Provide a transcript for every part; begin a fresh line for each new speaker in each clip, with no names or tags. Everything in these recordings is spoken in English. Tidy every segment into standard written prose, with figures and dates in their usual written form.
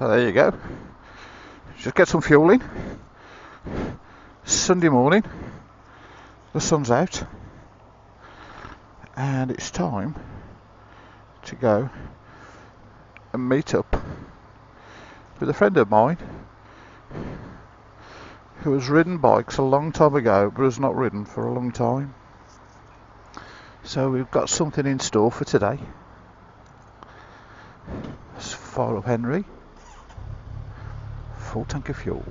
So there you go. Just get some fuel in. Sunday morning. The sun's out. And it's time to go and meet up with a friend of mine who has ridden bikes a long time ago but has not ridden for a long time. So we've got something in store for today. Let's fire up Henry. Full tank of fuel.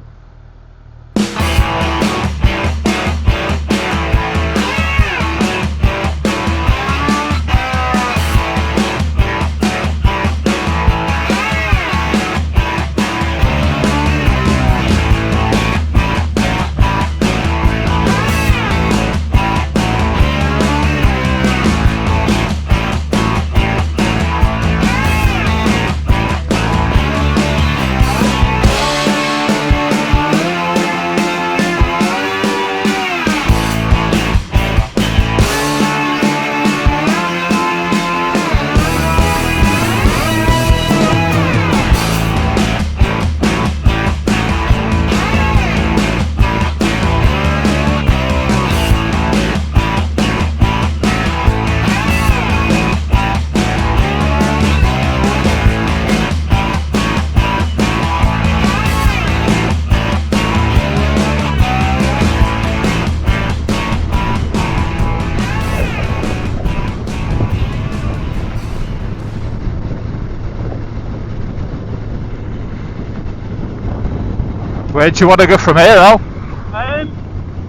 Where do you want to go from here, though?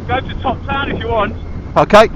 Go to Top Town if you want.
Okay.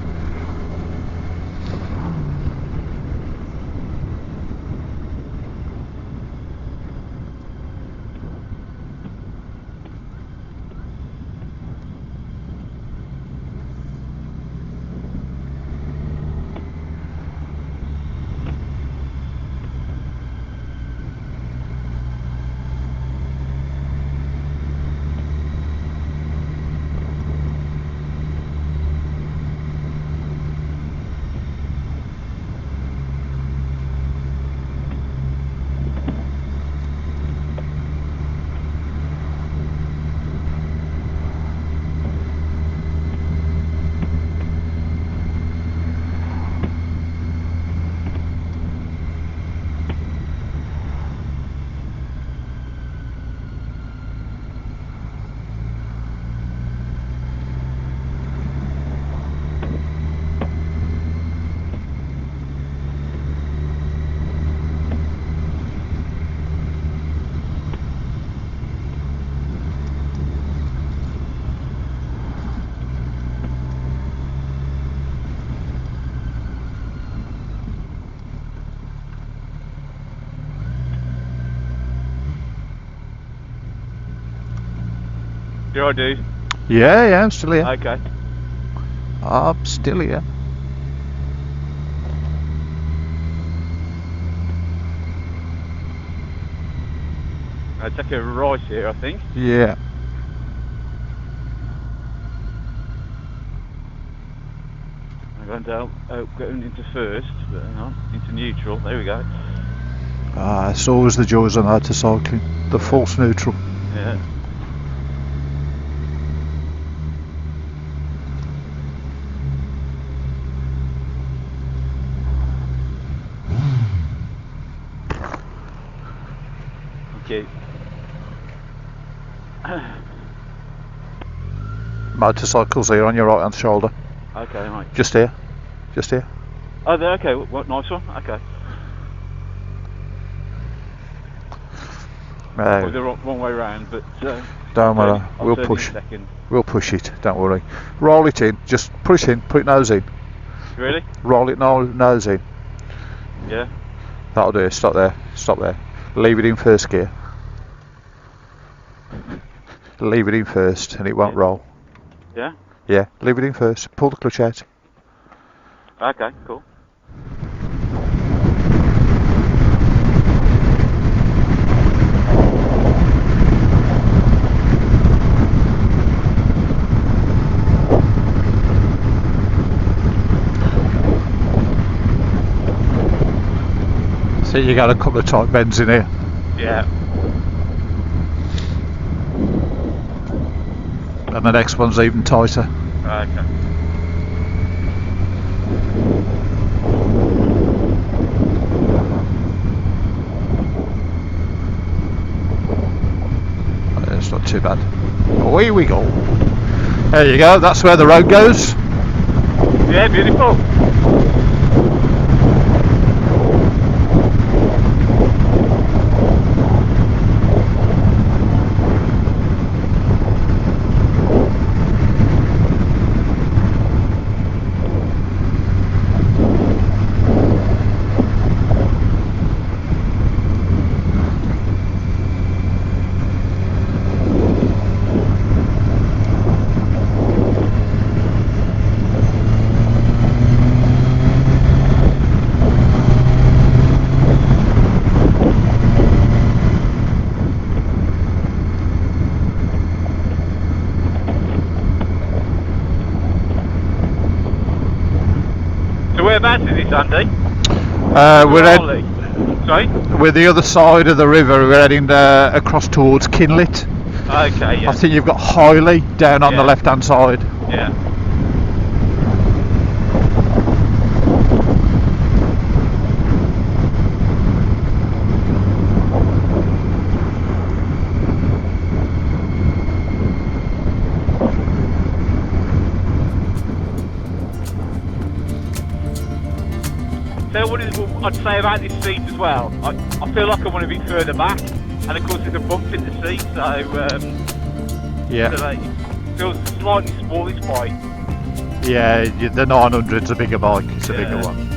You alright, dude?
Yeah, I'm still here.
Okay.
I'm still here.
I take a right here, I think.
Yeah.
I'm going down, going into first, but hang on, into neutral. There we go.
It's always the joys of motorcycling. The false neutral.
Yeah. Okay.
Motorcycles here on your right hand shoulder.
Okay, right.
Just here. Just here.
Oh, there. Okay. What nice one. Okay. Probably the wrong way round, but
don't matter.
We'll push.
We'll push it. Don't worry. Roll it in. Just push in. Put it nose in.
Really?
Roll it nose in.
Yeah.
That'll do. Stop there. Stop there. Leave it in first gear. Leave it in first, and it won't roll.
Yeah.
Yeah. Leave it in first. Pull the clutch out.
Okay. Cool.
See, you got a couple of tight bends in here.
Yeah.
and the next one's even tighter.
Okay.
It's not too bad. Away we go. There you go, that's where the road goes.
Yeah, beautiful. So whereabouts is this, Andy?
We're the other side of the river. We're heading across towards Kinlet.
Okay, yeah.
I think you've got Highley down on the left hand side.
Yeah. So what I'd say about this seat as well, I feel like I want to be further back, and of course there's a bump in the seat, so
yeah,
so it feels slightly small, this bike.
Yeah, the 900's a bigger bike, it's a bigger one.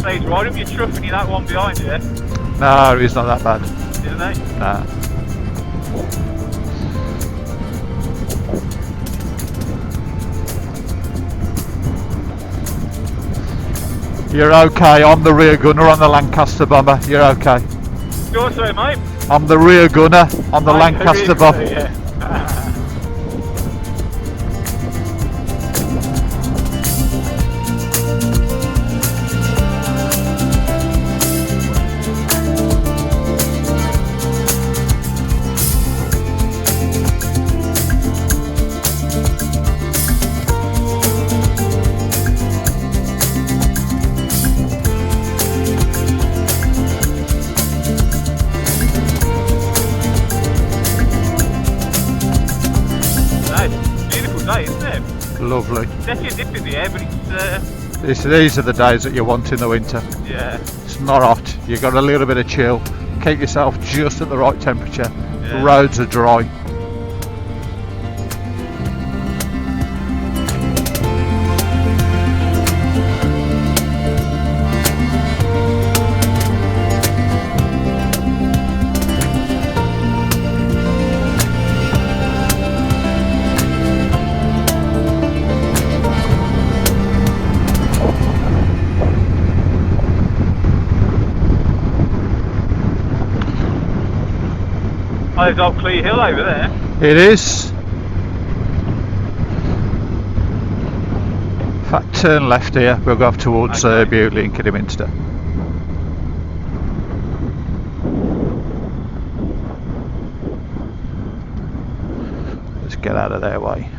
He's right up your truck and you that one behind you.
No, he's not that bad.
Isn't he?
Nah. You're okay, I'm the rear gunner on the Lancaster bomber, you're okay.
You're so, mate.
I'm the rear gunner on the Lancaster bomber.
Yeah.
Lovely.
Definitely a dip in the air, but
these are the days that you want in the winter.
Yeah.
It's not hot, you've got a little bit of chill, keep yourself just at the right temperature.
Yeah.
The roads are dry.
Oh, there's old Clee Hill over there.
It is. In fact, turn left here, we'll go off towards Bewley and Kidderminster. Let's get out of their way.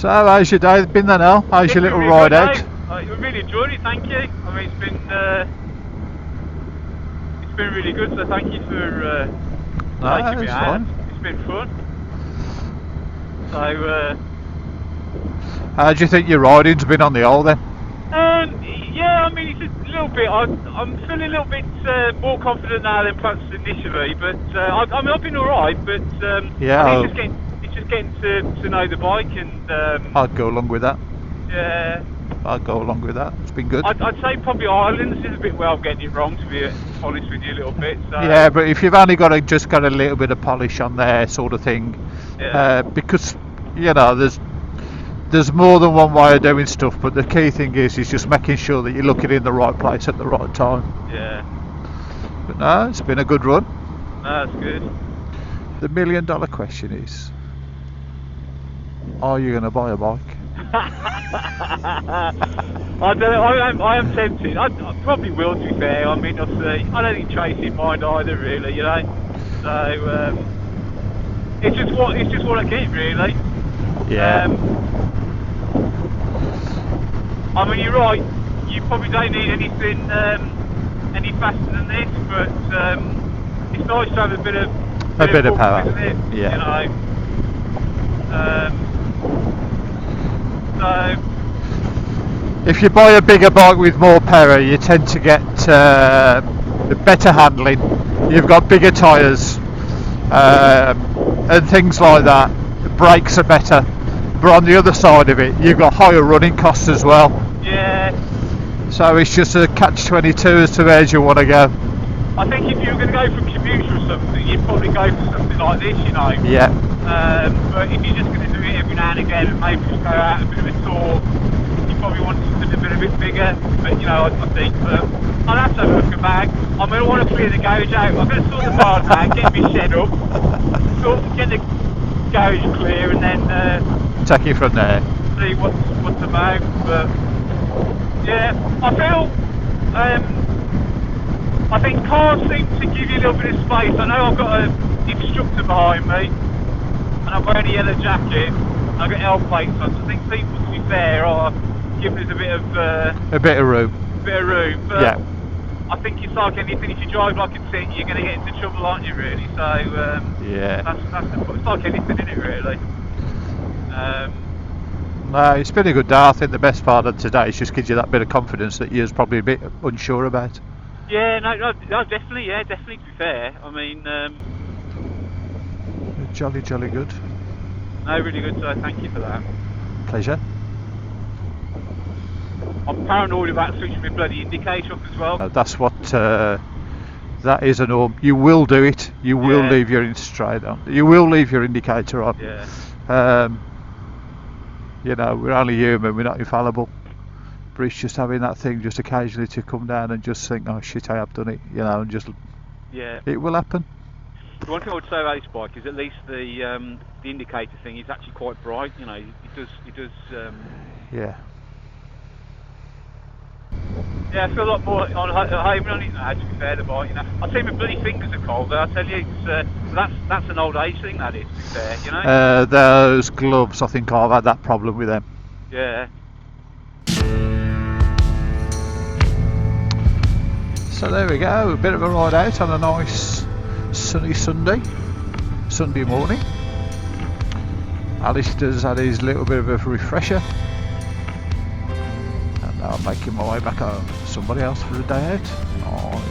So, how's your day been then, Al? How's your little
really
ride
good,
out?
I really enjoyed it, thank you. I mean, it's been really good, so thank you for taking me
it's
out.
fine.
It's been fun. So,
How do you think your riding's been on the old then?
yeah, I mean, it's a little bit. I'm feeling a little bit more confident now than perhaps initially, but I mean, I've been all right. But
Yeah,
I think it's just getting to know the bike, and
I'd go along with that.
yeah,
I'd go along with that. It's been good.
I'd say probably Ireland's is a bit where I'm getting it wrong, to be honest with you, a little bit. So
Yeah, but if you've only got just got a little bit of polish on there, sort of thing,
yeah,
because you know there's more than one way of doing stuff, but the key thing is just making sure that you're looking in the right place at the right time.
yeah,
But no, it's been a good run.
no, that's good.
The $1 million question is, are you going to buy a bike?
I don't know. I am tempted. I probably will, to be fair. I mean, obviously, I don't think Tracy's mind either, really. You know, so it's just what I get, really.
Yeah.
I mean, you're right. You probably don't need anything any faster than this, but it's nice to have a bit of
power,
isn't it?
Yeah.
You know. So
if you buy a bigger bike with more power, you tend to get better handling. You've got bigger tyres and things like that. The brakes are better, but on the other side of it, you've got higher running costs as well.
yeah,
So it's just a catch-22 as to where you want to go.
I think if you were going to go for commuter or something, you'd probably go for something like this, you know.
Yeah.
But if you're just going to do it every now and again and maybe just go out a bit of a tour, you probably want something a bit bigger. But you know, I think that I'll have to have a look back. I'm going to want to clear the gauge out. I'm going to sort the bars out, get me shed up, get the gauge clear, and then
Take it from there.
see what's about. But yeah, I feel. I think cars seem to give you a little bit of space. I know I've got an instructor behind me, and I'm wearing a yellow jacket, and I've got L plates on, so I think people, to be fair, are giving us a bit of
room.
But
Yeah.
I think it's like anything, if you drive like a tit, you're going to get into trouble, aren't you, really? So
Yeah.
it's like anything, isn't it, really?
No, it's been a good day. I think the best part of today is just gives you that bit of confidence that you're probably a bit unsure about.
Yeah, no, definitely, to be fair. I mean,
Jolly good.
no, really good, so thank you for that.
Pleasure.
I'm paranoid about switching my bloody indicator off as well.
That's what that is a norm. You will do it. You will leave your straight on. You will leave your indicator on.
Yeah.
You know, we're only human. We're not infallible. But it's just having that thing just occasionally to come down and just think, oh shit, I have done it. You know, and just it will happen.
The one thing I would say about this bike is at least the indicator thing is actually quite bright. You know, it does.
Yeah.
Yeah, I feel a lot more at home on it now, to be fair, the bike, you know. I see my bloody fingers are cold, but I tell you, that's an old age thing, that is, to be fair, you know.
Those gloves, I think I've had that problem with them.
Yeah.
So there we go, a bit of a ride out on a nice sunny Sunday morning. Alistair's had his little bit of a refresher. Now I'm making my way back home. Somebody else for a day out. Nice.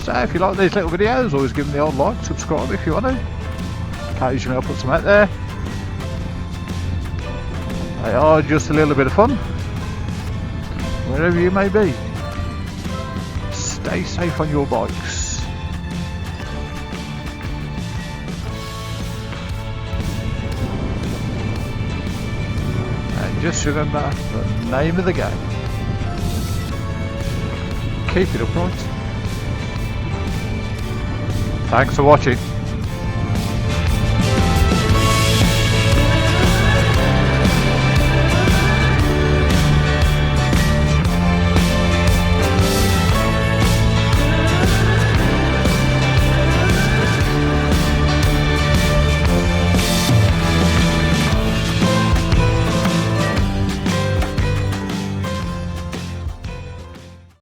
So if you like these little videos, always give them the old like, subscribe if you want to. Occasionally I'll put some out there. They are just a little bit of fun, wherever you may be. Stay safe on your bikes. And just remember the name of the game. Keep it upright. Thanks for watching.